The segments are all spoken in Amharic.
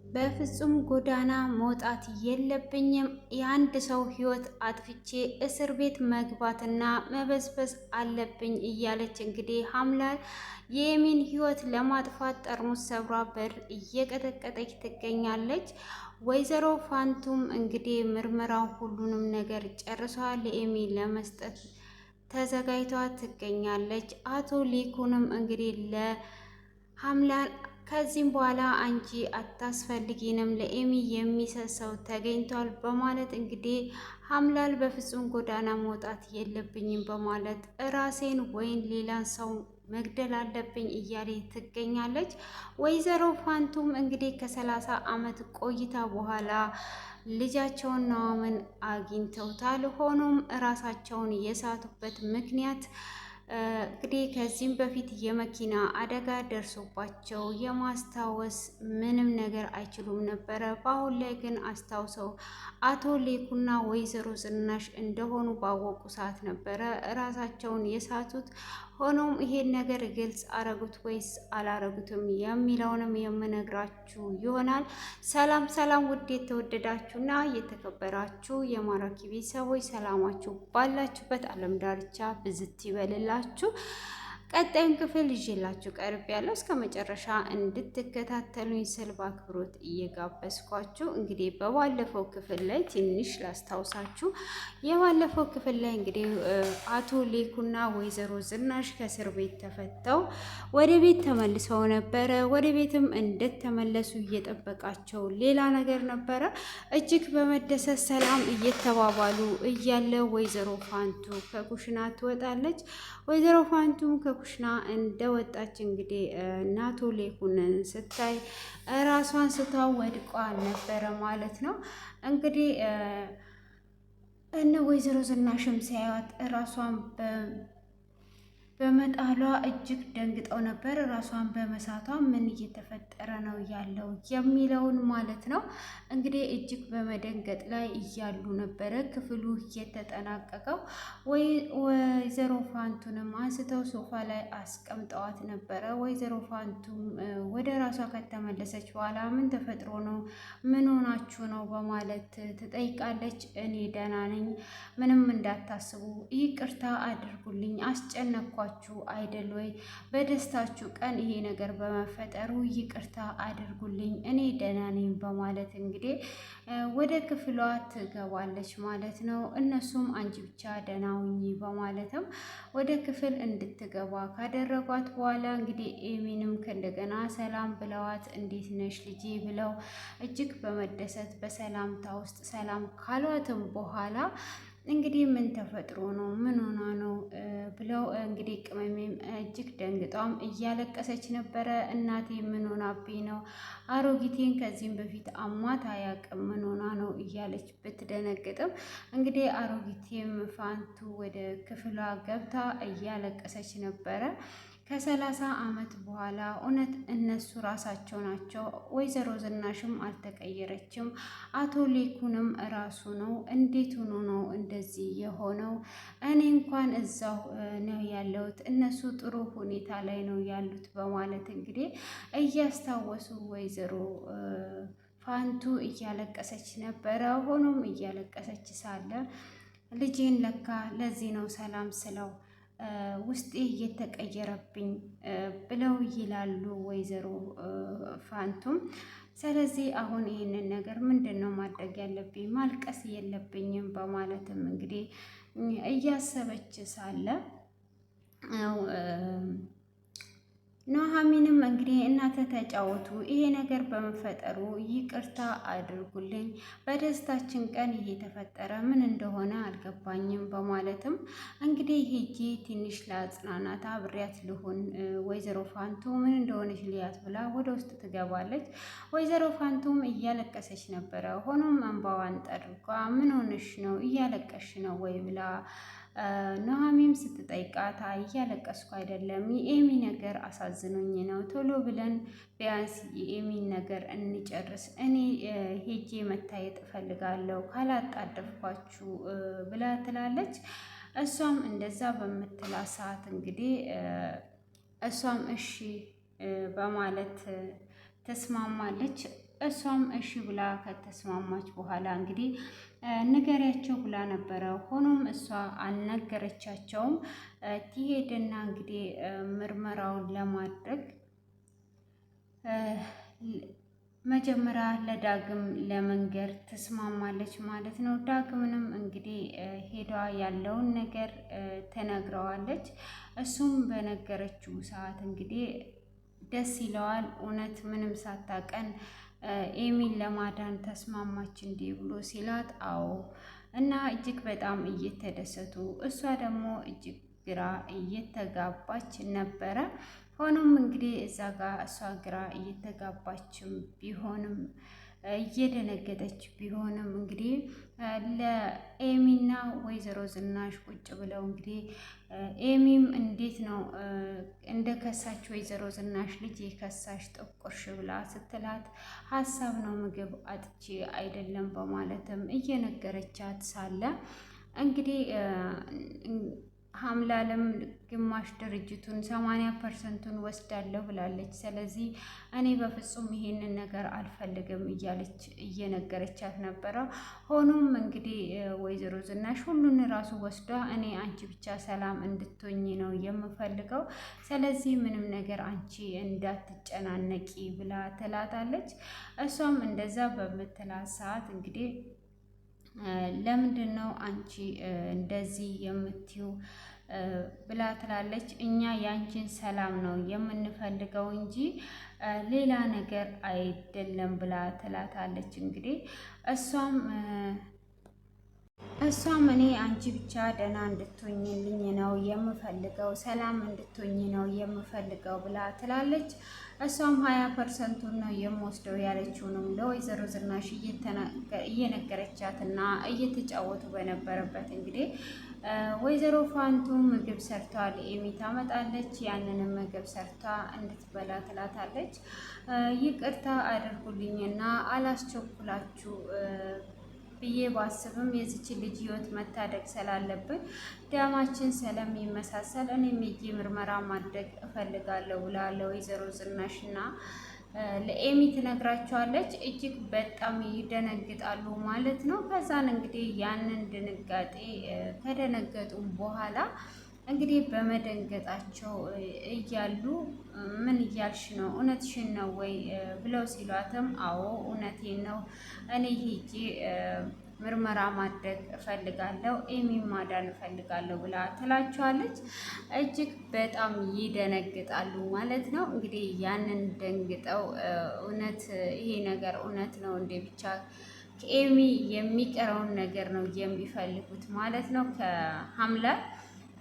በፍጹም ጎዳና መውጣት የለብኝም። የአንድ ሰው ህይወት አጥፍቼ እስር ቤት መግባትና መበዝበዝ አለብኝ እያለች እንግዲህ ሀምላል የኤሚን ህይወት ለማጥፋት ጠርሙስ ሰብራ በር እየቀጠቀጠች ትገኛለች። ወይዘሮ ፋንቱም እንግዲህ ምርመራው ሁሉንም ነገር ጨርሷ ለኤሚ ለመስጠት ተዘጋጅቷ ትገኛለች። አቶ ሊኩንም እንግዲህ ለሀምላል ከዚህም በኋላ አንቺ አታስፈልጊንም ለኤሚ የሚሰጥ ሰው ተገኝቷል በማለት እንግዲህ ሀምላል በፍጹም ጎዳና መውጣት የለብኝም በማለት ራሴን ወይም ሌላን ሰው መግደል አለብኝ እያለ ትገኛለች። ወይዘሮ ፋንቱም እንግዲህ ከ30 ዓመት ቆይታ በኋላ ልጃቸውን ኑሃሚንን አግኝተውታል። ሆኖም ራሳቸውን የሳቱበት ምክንያት እንግዲህ ከዚህም በፊት የመኪና አደጋ ደርሶባቸው የማስታወስ ምንም ነገር አይችሉም ነበረ። በአሁን ላይ ግን አስታውሰው አቶ ሌኩና ወይዘሮ ዝናሽ እንደሆኑ ባወቁ ሰዓት ነበረ ራሳቸውን የሳቱት። ሆኖም ይሄን ነገር ግልጽ አረጉት ወይስ አላረጉትም የሚለውንም የምነግራችሁ ይሆናል። ሰላም ሰላም! ውድ የተወደዳችሁና የተከበራችሁ የማራኪ ቤተሰቦች ሰላማችሁ ባላችሁበት ዓለም ዳርቻ ብዝት ይበልላችሁ። ቀጣዩን ክፍል ይዤላችሁ ቀርብ ያለው እስከ መጨረሻ እንድትከታተሉኝ ስል በአክብሮት እየጋበዝኳችሁ እንግዲህ በባለፈው ክፍል ላይ ትንሽ ላስታውሳችሁ። የባለፈው ክፍል ላይ እንግዲህ አቶ ሌኩና ወይዘሮ ዝናሽ ከእስር ቤት ተፈተው ወደ ቤት ተመልሰው ነበረ። ወደ ቤትም እንደተመለሱ እየጠበቃቸው ሌላ ነገር ነበረ። እጅግ በመደሰት ሰላም እየተባባሉ እያለ ወይዘሮ ፋንቱ ከኩሽና ትወጣለች። ወይዘሮ ፋንቱም ከኩሽና እንደወጣች እንግዲህ አቶ ሌኩንን ስታይ ራሷን ስታው ወድቋ ነበረ ማለት ነው። እንግዲህ እነ ወይዘሮ ዝናሽም ሲያዩት ራሷን በመጣሏ እጅግ ደንግጠው ነበር። ራሷን በመሳቷ ምን እየተፈጠረ ነው ያለው የሚለውን ማለት ነው። እንግዲህ እጅግ በመደንገጥ ላይ እያሉ ነበረ ክፍሉ እየተጠናቀቀው። ወይዘሮ ፋንቱንም አንስተው ሶፋ ላይ አስቀምጠዋት ነበረ። ወይዘሮ ፋንቱም ወደ ራሷ ከተመለሰች በኋላ ምን ተፈጥሮ ነው? ምን ሆናችሁ ነው? በማለት ትጠይቃለች። እኔ ደህና ነኝ፣ ምንም እንዳታስቡ፣ ይቅርታ አድርጉልኝ፣ አስጨነኳችሁ አይደል ወይ? በደስታችሁ ቀን ይሄ ነገር በመፈጠሩ ይቅርታ አድርጉልኝ፣ እኔ ደህና ነኝ በማለት እንግዲህ ወደ ክፍሏ ትገባለች ማለት ነው። እነሱም አንቺ ብቻ ደህና ሁኚ በማለትም ወደ ክፍል እንድትገባ ካደረጓት በኋላ እንግዲህ ኤሚንም ከእንደገና ሰላም ብለዋት እንዴት ነሽ ልጄ ብለው እጅግ በመደሰት በሰላምታ ውስጥ ሰላም ካሏትም በኋላ እንግዲህ ምን ተፈጥሮ ነው? ምን ሆና ነው? ብለው እንግዲህ ቅመሜም እጅግ ደንግጧም እያለቀሰች ነበረ። እናቴ ምን ሆናብኝ ነው? አሮጊቴን ከዚህም በፊት አሟት አያውቅም፣ ምን ሆና ነው እያለች ብትደነግጥም እንግዲህ አሮጊቴም ፋንቱ ወደ ክፍሏ ገብታ እያለቀሰች ነበረ። ከ30 ዓመት በኋላ እውነት እነሱ ራሳቸው ናቸው። ወይዘሮ ዝናሽም አልተቀየረችም። አቶ ሌኩንም ራሱ ነው። እንዴት ሆኖ ነው እንደዚህ የሆነው? እኔ እንኳን እዛው ነው ያለሁት፣ እነሱ ጥሩ ሁኔታ ላይ ነው ያሉት በማለት እንግዲህ እያስታወሱ ወይዘሮ ፋንቱ እያለቀሰች ነበረ። ሆኖም እያለቀሰች ሳለ ልጄን ለካ ለዚህ ነው ሰላም ስለው ውስጤ እየተቀየረብኝ ብለው ይላሉ ወይዘሮ ፋንቱም። ስለዚህ አሁን ይህንን ነገር ምንድን ነው ማድረግ ያለብኝ? ማልቀስ የለብኝም በማለትም እንግዲህ እያሰበች ሳለ ኑሃሚንም እንግዲህ እናንተ ተጫወቱ፣ ይሄ ነገር በመፈጠሩ ይቅርታ አድርጉልኝ፣ በደስታችን ቀን ይሄ ተፈጠረ፣ ምን እንደሆነ አልገባኝም በማለትም እንግዲህ ሄጄ ትንሽ ለአጽናናት አብሬያት ልሁን፣ ወይዘሮ ፋንቱ ምን እንደሆነች ልያት ብላ ወደ ውስጥ ትገባለች። ወይዘሮ ፋንቱም እያለቀሰች ነበረ። ሆኖም እንባዋን ጠርጓ ምን ሆነሽ ነው? እያለቀሽ ነው ወይ ብላ ኑሃሚንም ስትጠይቃት እያለቀስኩ አይደለም፣ የኤሚ ነገር አሳዝኖኝ ነው፣ ቶሎ ብለን ቢያንስ የኤሚን ነገር እንጨርስ፣ እኔ ሄጄ መታየት እፈልጋለሁ ካላጣደፍኳችሁ ብላ ትላለች። እሷም እንደዛ በምትላ ሰዓት እንግዲህ እሷም እሺ በማለት ተስማማለች። እሷም እሺ ብላ ከተስማማች በኋላ እንግዲህ ንገሪያቸው ብላ ነበረ። ሆኖም እሷ አልነገረቻቸውም። ትሄድና እንግዲህ ምርመራውን ለማድረግ መጀመሪያ ለዳግም ለመንገር ትስማማለች ማለት ነው። ዳግምንም እንግዲህ ሄዷ ያለውን ነገር ተነግረዋለች። እሱም በነገረችው ሰዓት እንግዲህ ደስ ይለዋል። እውነት ምንም ሳታቀን ኤሚን ለማዳን ተስማማች እንዴ ብሎ ሲላት፣ አዎ እና እጅግ በጣም እየተደሰቱ እሷ ደግሞ እጅግ ግራ እየተጋባች ነበረ። ሆኖም እንግዲህ እዛ ጋር እሷ ግራ እየተጋባችም ቢሆንም እየደነገጠች ቢሆንም እንግዲህ ለኤሚና ወይዘሮ ዝናሽ ቁጭ ብለው እንግዲህ ኤሚም እንዴት ነው እንደ ከሳች ወይዘሮ ዝናሽ ልጅ የከሳሽ ጠቆርሽ ብላ ስትላት፣ ሀሳብ ነው ምግብ አጥቼ አይደለም በማለትም እየነገረቻት ሳለ እንግዲህ ሀምላለም ግማሽ ድርጅቱን 80%ቱን ወስዳለሁ ብላለች። ስለዚህ እኔ በፍጹም ይሄንን ነገር አልፈልግም እያለች እየነገረቻት ነበረ። ሆኖም እንግዲህ ወይዘሮ ዝናሽ ሁሉን ራሱ ወስዷ እኔ አንቺ ብቻ ሰላም እንድትሆኝ ነው የምፈልገው፣ ስለዚህ ምንም ነገር አንቺ እንዳትጨናነቂ ብላ ትላታለች። እሷም እንደዛ በምትላት ሰዓት እንግዲህ ለምንድን ነው አንቺ እንደዚህ የምትይው ብላ ትላለች። እኛ ያንቺን ሰላም ነው የምንፈልገው እንጂ ሌላ ነገር አይደለም ብላ ትላታለች። እንግዲህ እሷም እኔ አንቺ ብቻ ደህና እንድትሆኝልኝ ነው የምፈልገው፣ ሰላም እንድትሆኝ ነው የምፈልገው ብላ ትላለች። እሷም 20%ቱን ነው የምወስደው ያለችውንም ለወይዘሮ ዝናሽ እየነገረቻትና እየተጫወቱ በነበረበት እንግዲህ ወይዘሮ ፋንቱ ምግብ ሰርታ ለኤሚ ታመጣለች። ያንንም ምግብ ሰርታ እንድትበላ ትላታለች። ይቅርታ አድርጉልኝና አላስቸኩላችሁ ብዬ ባስብም የዚች ልጅ ህይወት መታደግ ስላለብን ደማችን ስለሚመሳሰል እኔም ሄጄ ምርመራ ማድረግ እፈልጋለሁ ብላ ለወይዘሮ ዝናሽና ለኤሚ ትነግራቸዋለች። እጅግ በጣም ይደነግጣሉ ማለት ነው። ከዛን እንግዲህ ያንን ድንጋጤ ከደነገጡ በኋላ እንግዲህ በመደንገጣቸው እያሉ ምን እያልሽ ነው? እውነትሽን ነው ወይ ብለው ሲሏትም አዎ እውነቴን ነው፣ እኔ ሄጄ ምርመራ ማድረግ እፈልጋለሁ፣ ኤሚን ማዳን እፈልጋለሁ ብላ ትላቸዋለች። እጅግ በጣም ይደነግጣሉ ማለት ነው። እንግዲህ ያንን ደንግጠው እውነት ይሄ ነገር እውነት ነው እንዴ ብቻ ከኤሚ የሚቀረውን ነገር ነው የሚፈልጉት ማለት ነው ከሀምላል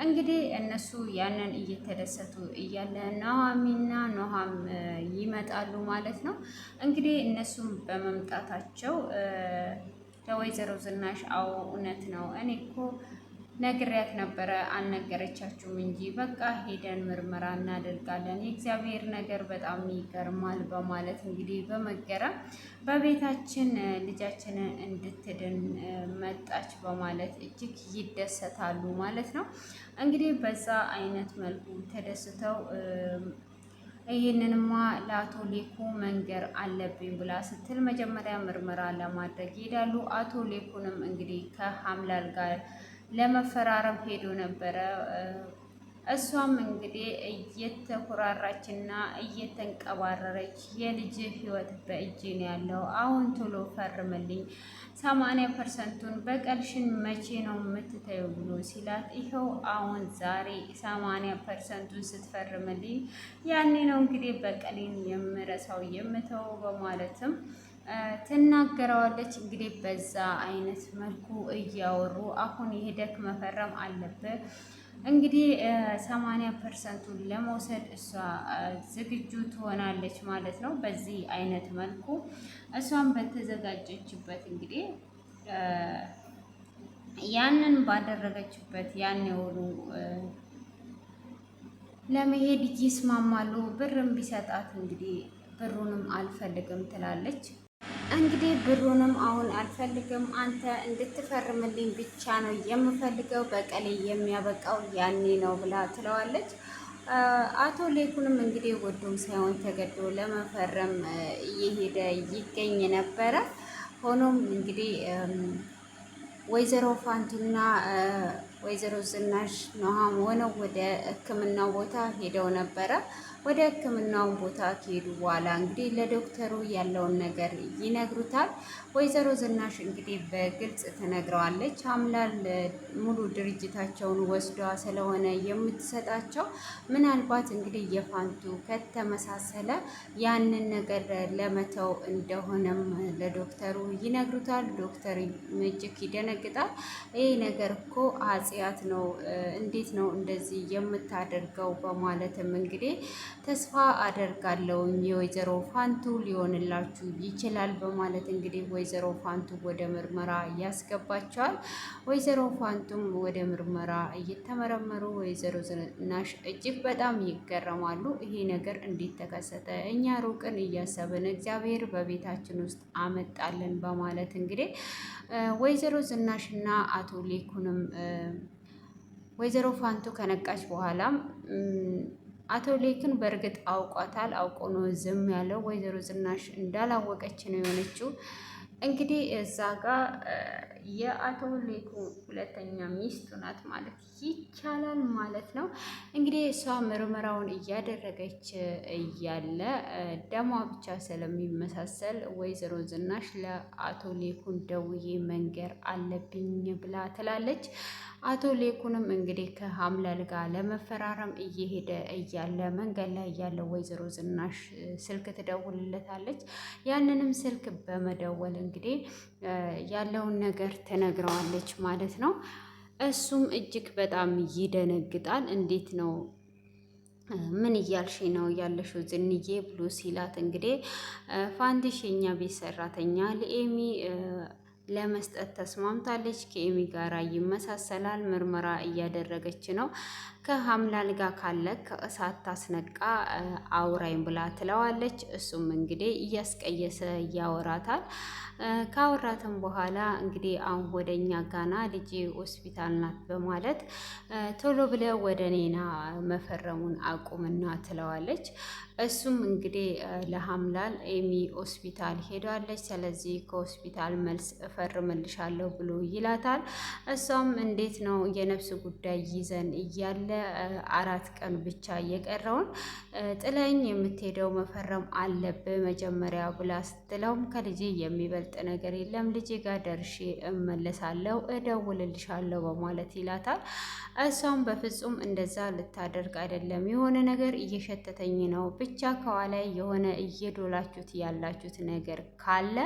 እንግዲህ እነሱ ያንን እየተደሰቱ እያለ ኑሃሚንና ኑሃም ይመጣሉ ማለት ነው። እንግዲህ እነሱም በመምጣታቸው ለወይዘሮ ዝናሽ አዎ እውነት ነው፣ እኔ እኮ ነግሬያት ነበረ አልነገረቻችሁም እንጂ በቃ ሄደን ምርመራ እናደርጋለን፣ የእግዚአብሔር ነገር በጣም ይገርማል በማለት እንግዲህ በመገረም በቤታችን ልጃችንን እንድትድን መጣች በማለት እጅግ ይደሰታሉ ማለት ነው። እንግዲህ በዛ አይነት መልኩ ተደስተው ይህንንማ ለአቶ ሌኩ መንገር አለብኝ ብላ ስትል መጀመሪያ ምርመራ ለማድረግ ይሄዳሉ። አቶ ሌኩንም እንግዲህ ከሀምላል ጋር ለመፈራረም ሄዶ ነበረ። እሷም እንግዲህ እየተኮራራች እና እየተንቀባረረች የልጅ ህይወት በእጅ ነው ያለው፣ አሁን ቶሎ ፈርምልኝ፣ 80%ቱን በቀልሽን መቼ ነው የምትተዩ ብሎ ሲላት፣ ይኸው አሁን ዛሬ 80%ቱን ስትፈርምልኝ ያኔ ነው እንግዲህ በቀሌን የምረሳው የምተው በማለትም ትናገረዋለች። እንግዲህ በዛ አይነት መልኩ እያወሩ አሁን የሄደክ መፈረም አለብህ እንግዲህ 80%ቱን ለመውሰድ እሷ ዝግጁ ትሆናለች ማለት ነው። በዚህ አይነት መልኩ እሷን በተዘጋጀችበት እንግዲህ ያንን ባደረገችበት ያን የሆኑ ለመሄድ ይስማማሉ። ብርም ቢሰጣት እንግዲህ ብሩንም አልፈልግም ትላለች። እንግዲህ ብሩንም አሁን አልፈልግም፣ አንተ እንድትፈርምልኝ ብቻ ነው የምፈልገው፣ በቀሌ የሚያበቃው ያኔ ነው ብላ ትለዋለች። አቶ ሌኩንም እንግዲህ ወዶም ሳይሆን ተገዶ ለመፈረም እየሄደ ይገኝ ነበረ። ሆኖም እንግዲህ ወይዘሮ ፋንቱና ወይዘሮ ዝናሽ ኑሃም ሆነው ወደ ሕክምናው ቦታ ሄደው ነበረ። ወደ ሕክምናው ቦታ ከሄዱ በኋላ እንግዲህ ለዶክተሩ ያለውን ነገር ይነግሩታል። ወይዘሮ ዝናሽ እንግዲህ በግልጽ ትነግረዋለች። አምላል ሙሉ ድርጅታቸውን ወስዷ ስለሆነ የምትሰጣቸው ምናልባት እንግዲህ የፋንቱ ከተመሳሰለ ያንን ነገር ለመተው እንደሆነም ለዶክተሩ ይነግሩታል። ዶክተር እጅግ ይደነግጣል። ይህ ነገር እኮ ኃጢአት ነው፣ እንዴት ነው እንደዚህ የምታደርገው? በማለትም እንግዲህ ተስፋ አደርጋለሁ የወይዘሮ ፋንቱ ሊሆንላችሁ ይችላል በማለት እንግዲህ ወይዘሮ ፋንቱ ወደ ምርመራ ያስገባቸዋል። ወይዘሮ ፋንቱም ወደ ምርመራ እየተመረመሩ ወይዘሮ ዝናሽ እጅግ በጣም ይገረማሉ። ይሄ ነገር እንዴት ተከሰተ? እኛ ሩቅን እያሰብን እግዚአብሔር በቤታችን ውስጥ አመጣልን በማለት እንግዲህ ወይዘሮ ዝናሽና አቶ ሌኩንም ወይዘሮ ፋንቱ ከነቃች በኋላም አቶ ሌክን በእርግጥ አውቋታል። አውቆ ነው ዝም ያለው። ወይዘሮ ዝናሽ እንዳላወቀች ነው የሆነችው። እንግዲህ እዛ ጋር የአቶ ሌኩ ሁለተኛ ሚስቱ ናት ማለት ይቻላል ማለት ነው። እንግዲህ እሷ ምርመራውን እያደረገች እያለ ደሟ ብቻ ስለሚመሳሰል ወይዘሮ ዝናሽ ለአቶ ሌኩን ደውዬ መንገር አለብኝ ብላ ትላለች። አቶ ሌኩንም እንግዲህ ከሀምላል ጋር ለመፈራረም እየሄደ እያለ መንገድ ላይ እያለ ወይዘሮ ዝናሽ ስልክ ትደውልለታለች። ያንንም ስልክ በመደወል እንግዲህ ያለውን ነገር ትነግረዋለች ማለት ነው። እሱም እጅግ በጣም ይደነግጣል። እንዴት ነው ምን እያልሽ ነው ያለሽው ዝንዬ ብሎ ሲላት እንግዲህ ፋንዲሽ የኛ ቤት ሰራተኛ ለኤሚ ለመስጠት ተስማምታለች። ከኤሚ ጋራ ይመሳሰላል። ምርመራ እያደረገች ነው። ከሀምላል ጋር ካለ ከእሳት ታስነቃ አውራኝ ብላ ትለዋለች። እሱም እንግዲህ እያስቀየሰ ያወራታል። ካወራትም በኋላ እንግዲህ አሁን ወደ እኛ ጋና ልጄ ሆስፒታል ናት በማለት ቶሎ ብለ ወደ ኔና መፈረሙን አቁምና ትለዋለች። እሱም እንግዲህ ለሀምላል ኤሚ ሆስፒታል ሄዷለች፣ ስለዚህ ከሆስፒታል መልስ እፈርምልሻለሁ ብሎ ይላታል። እሷም እንዴት ነው የነፍስ ጉዳይ ይዘን እያለ 4 ቀን ብቻ የቀረውን ጥለኝ የምትሄደው መፈረም አለብህ መጀመሪያ ብላ ስትለውም ከልጄ የሚበልጥ ነገር የለም፣ ልጄ ጋር ደርሼ እመለሳለሁ፣ እደውልልሻለሁ በማለት ይላታል። እሷም በፍጹም እንደዛ ልታደርግ አይደለም፣ የሆነ ነገር እየሸተተኝ ነው፣ ብቻ ከኋላ የሆነ እየዶላችሁት ያላችሁት ነገር ካለ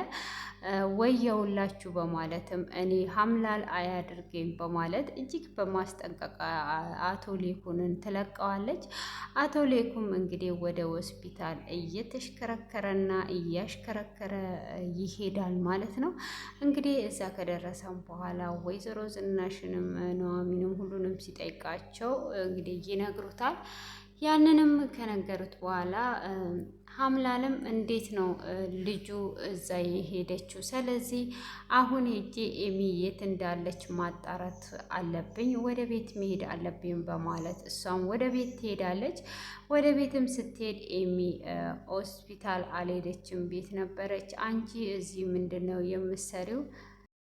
ወየውላችሁ በማለትም እኔ ሀምላል አያድርገኝ በማለት እጅግ በማስጠንቀቅ አቶ ሌኩንን ትለቀዋለች። አቶ ሌኩም እንግዲህ ወደ ሆስፒታል እየተሽከረከረና እያሽከረከረ ይሄዳል ማለት ነው። እንግዲህ እዛ ከደረሰም በኋላ ወይዘሮ ዝናሽንም ኑሐሚንም ሁሉንም ሲጠይቃቸው እንግዲህ ይነግሩታል። ያንንም ከነገሩት በኋላ ሀምላልም እንዴት ነው ልጁ እዛ የሄደችው? ስለዚህ አሁን ሄጄ ኤሚ የት እንዳለች ማጣራት አለብኝ፣ ወደ ቤት መሄድ አለብኝ በማለት እሷም ወደ ቤት ትሄዳለች። ወደ ቤትም ስትሄድ ኤሚ ሆስፒታል አልሄደችም፣ ቤት ነበረች። አንቺ እዚህ ምንድን ነው የምትሰሪው?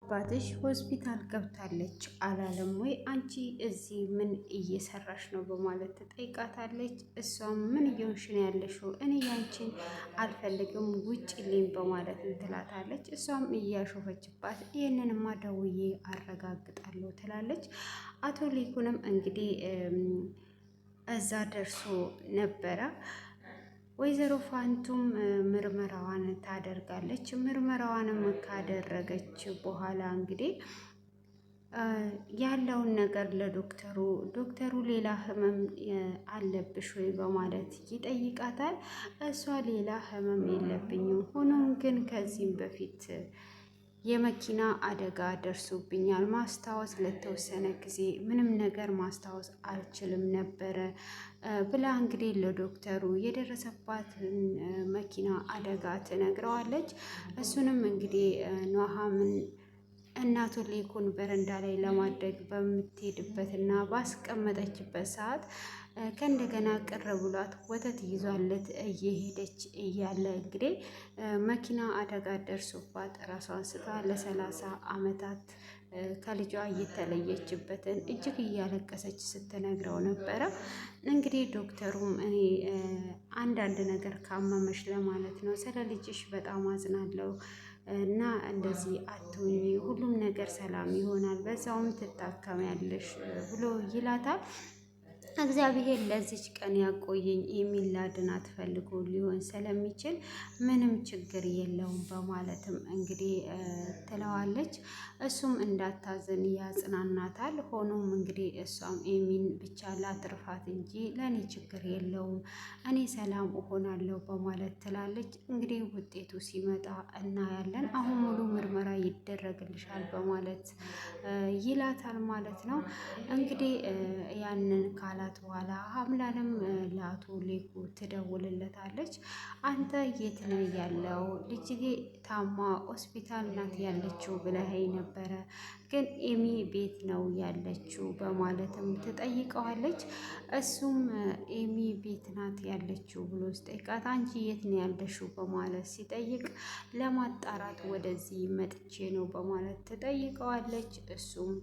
አባትሽ ሆስፒታል ገብታለች አላለም ወይ? አንቺ እዚህ ምን እየሰራሽ ነው? በማለት ትጠይቃታለች። እሷም ምን እየሆንሽ ነው ያለሽው? እኔ ያንቺን አልፈልግም ውጭልኝ በማለት ትላታለች። እሷም እያሾፈችባት ይህንንማ ደውዬ አረጋግጣለሁ ትላለች። አቶ ሊኩንም እንግዲህ እዛ ደርሶ ነበረ። ወይዘሮ ፋንቱም ምርመራዋን ታደርጋለች። ምርመራዋንም ካደረገች በኋላ እንግዲህ ያለውን ነገር ዶክተሩ ሌላ ህመም አለብሽ ወይ በማለት ይጠይቃታል። እሷ ሌላ ህመም የለብኝም፣ ሆኖም ግን ከዚህም በፊት የመኪና አደጋ ደርሶብኛል። ማስታወስ ለተወሰነ ጊዜ ምንም ነገር ማስታወስ አልችልም ነበረ ብላ እንግዲህ ለዶክተሩ የደረሰባትን መኪና አደጋ ትነግረዋለች። እሱንም እንግዲህ ኑሐሚን እናቱ ሌኩን በረንዳ ላይ ለማድረግ በምትሄድበት እና ባስቀመጠችበት ሰዓት ከእንደገና ቅር ብሏት ወተት ይዟለት እየሄደች እያለ እንግዲህ መኪና አደጋ ደርሶባት ራሷን ስታ ለ30 ዓመታት ከልጇ እየተለየችበትን እጅግ እያለቀሰች ስትነግረው ነበረ። እንግዲህ ዶክተሩም እኔ አንዳንድ ነገር ካመመሽ ለማለት ነው ስለ ልጅሽ በጣም አዝናለሁ እና እንደዚህ አትሁኚ፣ ሁሉም ነገር ሰላም ይሆናል፣ በዛውም ትታከሚያለሽ ብሎ ይላታል። እግዚአብሔር ለዚች ቀን ያቆየኝ የሚል ላድናት ፈልጎ ሊሆን ስለሚችል ምንም ችግር የለውም በማለትም እንግዲህ ትለዋለች። እሱም እንዳታዝን ያጽናናታል። ሆኖም እንግዲህ እሷም ኤሚን ብቻ ላትርፋት እንጂ ለእኔ ችግር የለውም እኔ ሰላም እሆናለሁ በማለት ትላለች። እንግዲህ ውጤቱ ሲመጣ እናያለን። አሁን ሙሉ ምርመራ ይደረግልሻል በማለት ይላታል ማለት ነው። እንግዲህ ያንን ካላት በኋላ ሀምላንም ለአቶ ሌኩ ትደውልለታለች። አንተ የት ነው ያለው? ልጅጌ ታማ ሆስፒታል ናት ያለችው ብለኸኝ ነበረ፣ ግን ኤሚ ቤት ነው ያለችው በማለትም ትጠይቀዋለች። እሱም ኤሚ ቤት ናት ያለችው ብሎ ሲጠይቃት አንቺ የት ነው ያለሽው በማለት ሲጠይቅ ለማጣራት ወደዚህ መጥቼ ነው በማለት ትጠይቀዋለች። እሱም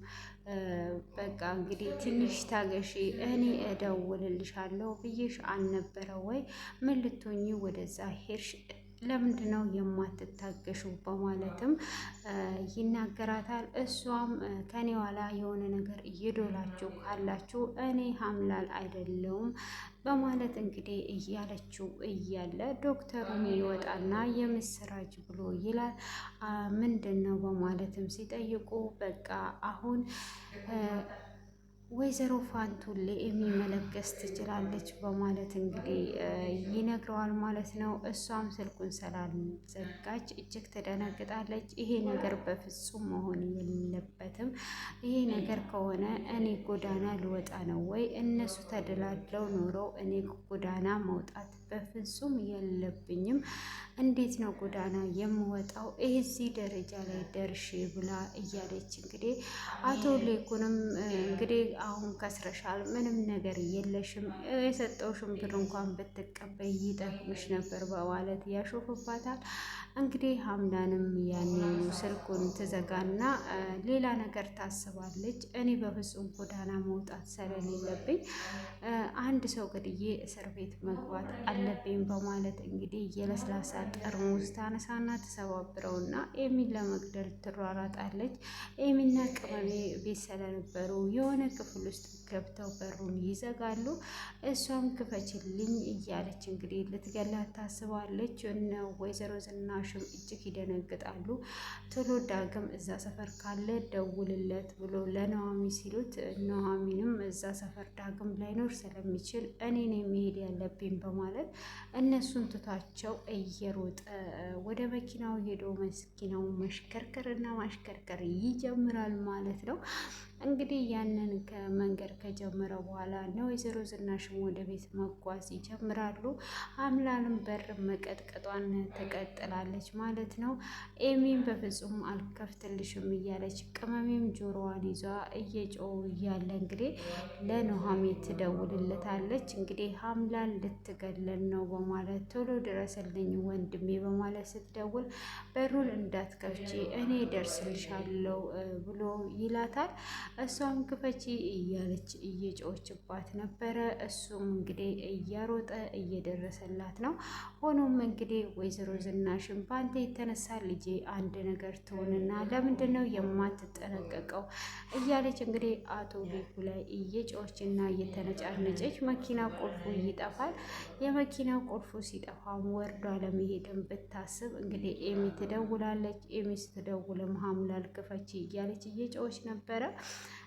በቃ እንግዲህ ትንሽ ታገሺ፣ እኔ እደውልልሻለሁ ብዬሽ አልነበረ ወይ? ምን ልትሆኚ ወደዛ ሄድሽ? ለምንድን ነው የማትታገሹ? በማለትም ይናገራታል። እሷም ከኔ ኋላ የሆነ ነገር እየዶላችሁ ካላችሁ እኔ ሀምላል አይደለውም በማለት እንግዲህ እያለችው እያለ ዶክተሩን ይወጣና የምስራች ብሎ ይላል። ምንድን ነው በማለትም ሲጠይቁ በቃ አሁን ወይዘሮ ፋንቱን ለኤሚ መለገስ ትችላለች በማለት እንግዲህ ይነግረዋል ማለት ነው። እሷም ስልኩን ስላልዘጋች እጅግ ትደነግጣለች። ይሄ ነገር በፍጹም መሆን የለበትም። ይሄ ነገር ከሆነ እኔ ጎዳና ልወጣ ነው ወይ? እነሱ ተደላድለው ኖረው እኔ ጎዳና መውጣት በፍጹም የለብኝም። እንዴት ነው ጎዳና የምወጣው? እዚህ ደረጃ ላይ ደርሼ ብላ እያለች እንግዲህ አቶ ሌኩንም እንግዲህ አሁን ከስረሻል፣ ምንም ነገር የለሽም፣ የሰጠውሽን ብር እንኳን ብትቀበይ ይጠቅምሽ ነበር በማለት ያሾፍባታል። እንግዲህ ሀምዳንም ያንኑ ስልኩን ትዘጋና ሌላ ነገር ታስባለች። እኔ በፍጹም ጎዳና መውጣት ስለሌለብኝ አንድ ሰው ገድዬ እስር ቤት መግባት አለብኝ በማለት እንግዲህ የለስላሳ ጠርሙስ ታነሳና ተሰባብረውና ኤሚን ለመግደል ትሯሯጣለች። ኤሚና ቅመሜ ቤት ስለነበሩ የሆነ ክፍል ውስጥ ገብተው በሩን ይዘጋሉ። እሷም ክፈችልኝ እያለች እንግዲህ ልትገላት ታስባለች። እነ ወይዘሮ ዝናሽም እጅግ ይደነግጣሉ። ቶሎ ዳግም እዛ ሰፈር ካለ ደውልለት ብሎ ለነዋሚ ሲሉት ነዋሚንም እዛ ሰፈር ዳግም ላይኖር ስለሚችል እኔን የሚሄድ ያለብኝ በማለት እነሱን ትቷቸው እየሮጠ ወደ መኪናው ሄዶ መኪናው መሽከርከር እና ማሽከርከር ይጀምራል ማለት ነው። እንግዲህ ያንን ከመንገድ ከጀመረ በኋላ እነ ወይዘሮ ዝናሽም ወደ ቤት መጓዝ ይጀምራሉ። አምላልም በር መቀጥቀጧን ትቀጥላለች ማለት ነው። ኤሚን በፍጹም አልከፍትልሽም እያለች ቅመሜም ጆሮዋን ይዟ እየጮሁ እያለ እንግዲህ ለኑሃሜ ትደውልለታለች። እንግዲህ ሀምላል ልትገለን ነው በማለት ቶሎ ድረስልኝ ወንድሜ በማለት ስትደውል በሩን እንዳትከፍቺ እኔ ደርስልሻለሁ ብሎ ይላታል። እሷም ክፈቺ እያለች እየጮችባት ነበረ። እሱም እንግዲህ እያሮጠ እየደረሰላት ነው። ሆኖም እንግዲህ ወይዘሮ ዝናሽን በአንተ የተነሳ ልጄ አንድ ነገር ትሆንና ለምንድን ነው የማትጠነቀቀው እያለች እንግዲህ አቶ ሌኩ ላይ እየጮችና እየተነጫነጨች መኪና ቁልፉ ይጠፋል። የመኪና ቁልፉ ሲጠፋም ወርዷ ለመሄድም ብታስብ እንግዲህ ኤሚ ትደውላለች። ኤሚ ስትደውልም ሀምላል ክፈቺ እያለች እየጮች ነበረ።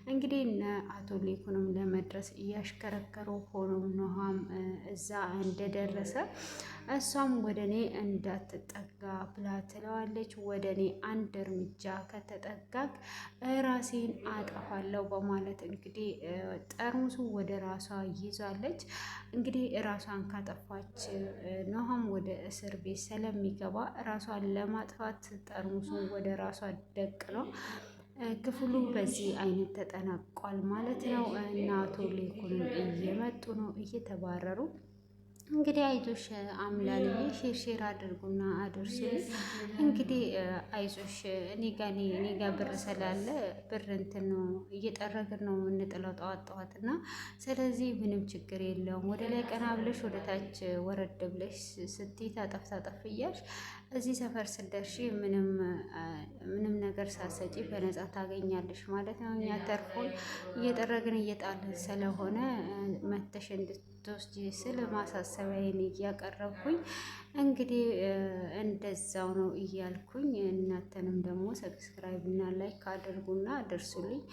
እንግዲህ እነ አቶ ሌኩንም ለመድረስ እያሽከረከሩ ሆኖም ኑሃም እዛ እንደደረሰ እሷም ወደ እኔ እንዳትጠጋ ብላ ትለዋለች። ወደ እኔ አንድ እርምጃ ከተጠጋግ ራሴን አጠፋለሁ በማለት እንግዲህ ጠርሙሱ ወደ ራሷ ይዛለች። እንግዲህ ራሷን ካጠፋች ኑሃም ወደ እስር ቤት ስለሚገባ ራሷን ለማጥፋት ጠርሙሱ ወደ ራሷ ደቅ ነው። ክፍሉ በዚህ አይነት ተጠናቋል ማለት ነው። እና አቶ ሌኩንም እየመጡ ነው እየተባረሩ። እንግዲህ አይዞሽ አምላልዬ ሼር አድርጉና አድርሱልኝ። እንግዲህ አይዞሽ እኔ ጋ ብር ስላለ ብር እንትን ነው እየጠረግን ነው የምንጥለው ጠዋት ጠዋት እና ስለዚህ ምንም ችግር የለውም። ወደ ላይ ቀና ብለሽ ወደ ታች ወረድ ብለሽ ስትይ ታጠፍ ታጠፍ እያልሽ እዚህ ሰፈር ስደርሺ ምንም ነገር ሳሰጪ በነፃ ታገኛለሽ ማለት ነው። እኛ ተርፎን እየጠረግን እየጣልን ስለሆነ መተሽ እንድትወስጂ ስል ማሳሰቢያዬን እያቀረብኩኝ እንግዲህ እንደዛው ነው እያልኩኝ እናንተንም ደግሞ ሰብስክራይብ እና ላይክ አድርጉና አድርሱልኝ።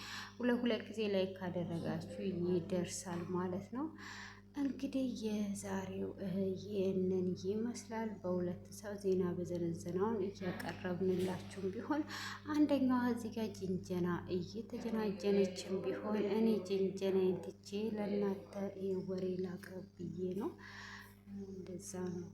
ሁለት ጊዜ ላይክ ካደረጋችሁ ይደርሳል ማለት ነው። እንግዲህ የዛሬው ይህንን ይመስላል። በሁለት ሰው ዜና በዘነዘናውን እያቀረብንላችሁም ቢሆን አንደኛዋ እዚህ ጋር ጅንጀና እየተጀናጀነችም ቢሆን እኔ ጅንጀናዬን ትቼ ለእናንተ ይህ ወሬ ላቅርብ ብዬ ነው። እንደዛ ነው።